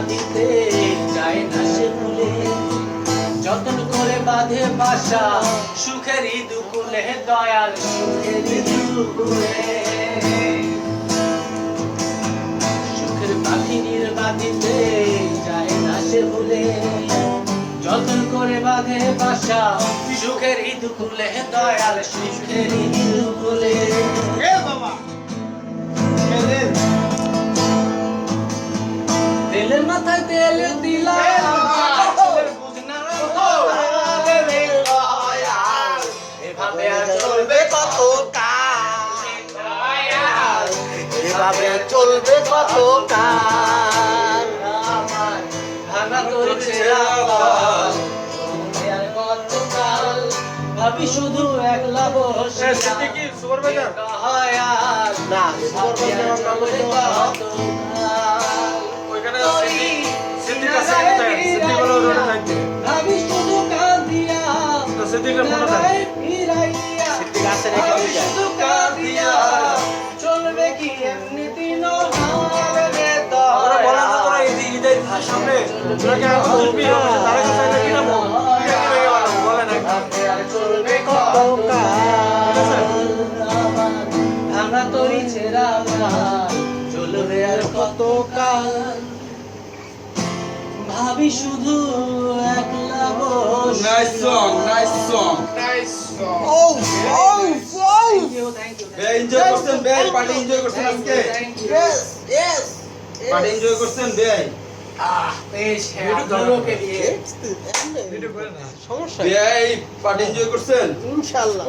বাঁধিতে যায় না সে ভুলে, যতন করে বাঁধে বাসা সুখেরই দুকুলে, দয়াল সুখেরই দুকুলে। সুখের বাঁধিনীর বাঁধিতে যায় না সে ভুলে, যতন করে বাঁধে বাসা সুখেরই দুকুলে, দয়াল সুখেরই দুকুলে। তেলের মাথায় তেল দিলা এভাবে আর চলবে কত কাল, এভাবে চলবে কত কাল। আমার ভাঙা করেছে আবার আর কত কাল, ভাবি শুধু একলা বসে দয়াল, না ভাবি আর চলবে কত কাল। ওইখানে সিদ্দিক আছে, সিদ্দিকগুলো রোডে থাকবে। ভাবি শুধু কাঁদিয়া তো সিদ্দিকের ফটো দেন। ফিরাইয়া, সিদ্দিক আছে রেখে ভাবি দিতে। শুধু কাঁদিয়া চলবে কি এমনি দিন রে তোরা বলা তো তোরা দয়াল। ঈদের সামনে তোরা কি এখন বলবি তার কাছে এটা কি নাম বলে না ভাবি আর চলবে কত কাল, আমার ভাঙা তরি ছেঁড়া প্রাণ চলবে আর কত কাল। ভাবি শুধু একলা বসে Nice song, nice song. Oh, oh, oh. বে এনজয় করছেন বে পার্টি এনজয় করছেন আজকে Yes, yes. পার্টি এনজয় করছেন বে বেশ হ্যাঁ আপনাদেরকে দিয়ে সমস্যা বে পার্টি এনজয় করছেন ইনশাআল্লাহ।